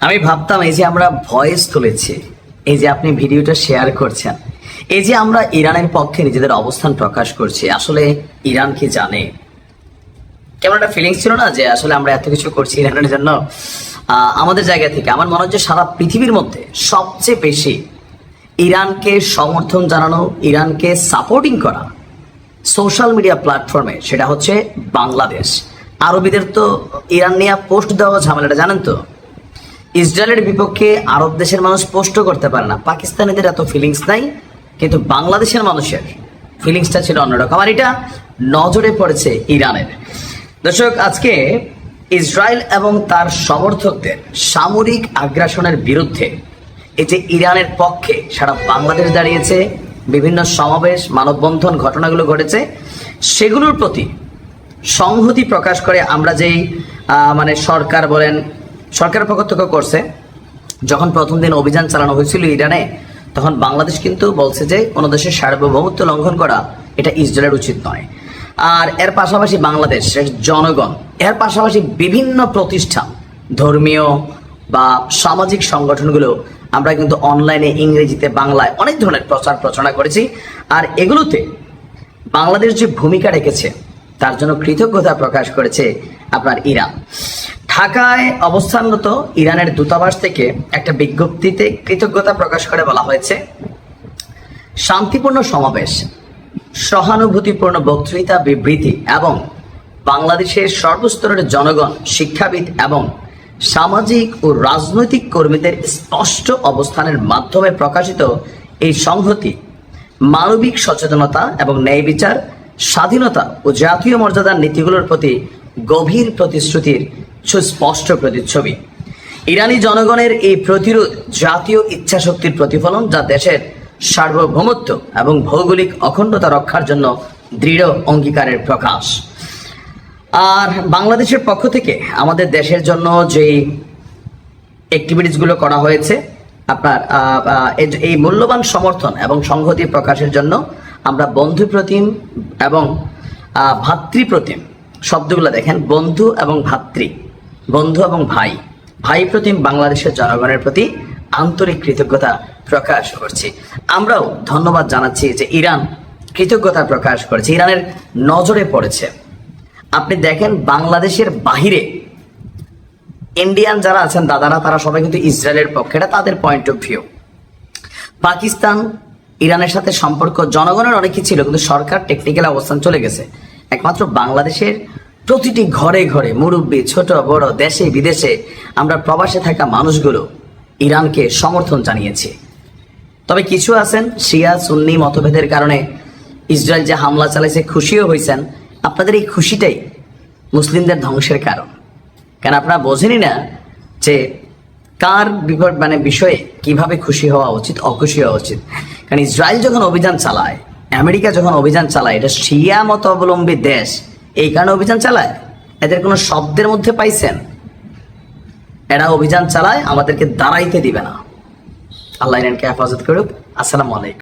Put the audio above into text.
আমি ভাবতাম এই যে আমরা ভয়েস তুলেছি, এই যে আপনি ভিডিওটা শেয়ার করছেন, এই যে আমরা ইরানের পক্ষে নিজেদের অবস্থান প্রকাশ করছি, আসলে ইরান কি জানে? কেমন একটা ফিলিংস ছিল না যে আসলে আমরা এত কিছু করছি ইরানের জন্য। আমাদের জায়গা থেকে আমার মনে হচ্ছে সারা পৃথিবীর মধ্যে সবচেয়ে বেশি ইরানকে সমর্থন জানানো, ইরানকে সাপোর্টিং করা সোশ্যাল মিডিয়া প্ল্যাটফর্মে সেটা হচ্ছে বাংলাদেশ। আরবিদের তো ইরান নিয়ে পোস্ট দেওয়া ঝামেলাটা জানেন তো। ইসরায়েলের বিপক্ষে আরব দেশের মানুষ পোস্টও করতে পারে না, পাকিস্তানিদের এত ফিলিংস নাই, কিন্তু বাংলাদেশের মানুষের ফিলিংসটা ছিল অন্যরকম, আর এটা নজরে পড়েছে ইরানের। দর্শক, আজকে ইসরায়েল এবং তার সমর্থকদের সামরিক আগ্রাসনের বিরুদ্ধে এই যে ইরানের পক্ষে সারা বাংলাদেশ দাঁড়িয়েছে, বিভিন্ন সমাবেশ, মানববন্ধন ঘটনাগুলো ঘটেছে, সেগুলোর প্রতি সংহতি প্রকাশ করে আমরা যেই মানে সরকার বলেন, সরকারের পক্ষ থেকে করছে, যখন প্রথম দিন অভিযান চালানো হয়েছিল ইরানে, তখন বাংলাদেশ কিন্তু বলছে যে কোনো দেশের সার্বভৌমত্ব লঙ্ঘন করা এটা ইসরায়েলের উচিত নয়। আর এর পাশাপাশি বাংলাদেশের জনগণ, এর পাশাপাশি বিভিন্ন প্রতিষ্ঠান, ধর্মীয় বা সামাজিক সংগঠনগুলো আমরা কিন্তু অনলাইনে ইংরেজিতে বাংলায় অনেক ধরনের প্রচার প্রচারণা করেছি, আর এগুলোতে বাংলাদেশ যে ভূমিকা রেখেছে তার জন্য কৃতজ্ঞতা প্রকাশ করেছে আপনার ইরান। ঢাকায় অবস্থানরত ইরানের দূতাবাস থেকে একটা বিজ্ঞপ্তিতে কৃতজ্ঞতা প্রকাশ করে বলা হয়েছে, শান্তিপূর্ণ সমাবেশ, সহানুভূতিপূর্ণ বক্তৃতা, বিবৃতি এবং বাংলাদেশের সর্বস্তরের জনগণ, শিক্ষাবিদ এবং সামাজিক ও রাজনৈতিক কর্মীদের স্পষ্ট অবস্থানের মাধ্যমে প্রকাশিত এই সংহতি মানবিক সচেতনতা এবং ন্যায় বিচার, স্বাধীনতা ও জাতীয় মর্যাদার নীতিগুলোর প্রতি গভীর প্রতিশ্রুতির সুস্পষ্ট প্রতিচ্ছবি। ইরানি জনগণের এই প্রতিরোধ জাতীয় ইচ্ছাশক্তির প্রতিফলন, যা দেশের সার্বভৌমত্ব এবং ভৌগোলিক অখণ্ডতা রক্ষার জন্য দৃঢ় অঙ্গীকারের প্রকাশ। আর বাংলাদেশের পক্ষ থেকে আমাদের দেশের জন্য যেই অ্যাক্টিভিটিসগুলো করা হয়েছে, আপনার এই মূল্যবান সমর্থন এবং সংহতি প্রকাশের জন্য আমরা বন্ধুপ্রতিম এবং ভাতৃপ্রতিম শব্দগুলো দেখেন, বন্ধু এবং ভাতৃ, বন্ধু এবং ভাই, ভাই প্রতিম বাংলাদেশের জনগণের প্রতি আন্তরিক কৃতজ্ঞতা প্রকাশ করছি। আমরাও ধন্যবাদ জানাচ্ছি যে ইরান কৃতজ্ঞতা প্রকাশ করেছে, ইরানের নজরে পড়েছে। আপনি দেখেন বাংলাদেশের বাহিরে ইন্ডিয়ান যারা আছেন দাদারা, তারা সবাই কিন্তু ইসরায়েলের পক্ষে, এটা তাদের পয়েন্ট অফ ভিউ। পাকিস্তান ইরানের সাথে সম্পর্ক জনগণের অনেকই ছিল, কিন্তু সরকার টেকনিক্যাল অবস্থান চলে গেছে। একমাত্র বাংলাদেশের প্রতিটি ঘরে ঘরে মুরব্বী, ছোট বড়, দেশে বিদেশে আমরা প্রবাসে থাকা মানুষগুলো ইরানকে সমর্থন জানিয়েছি। তবে কিছু আছেন শিয়া সুন্নি মতভেদের কারণে ইসরায়েল যে হামলা চালাইছে খুশিও হয়েছেন। আপনাদের এই খুশিটাই মুসলিমদের ধ্বংসের কারণ, কারণ আপনারা বোঝেনই না যে কার বিষয়ে কিভাবে খুশি হওয়া উচিত, অখুশি হওয়া উচিত। কারণ ইসরায়েল যখন অভিযান চালায়, আমেরিকা যখন অভিযান চালায়, এটা শিয়া মত অবলম্বী দেশ, এই কারণে অভিযান চালায়। এদের কোনো শব্দের মধ্যে পাইছেন? এরা অভিযান চালায়, আমাদেরকে দাঁড়াইতে দিবে না। আল্লাহ ইরানকে হেফাজত করুক। আসসালামু আলাইকুম।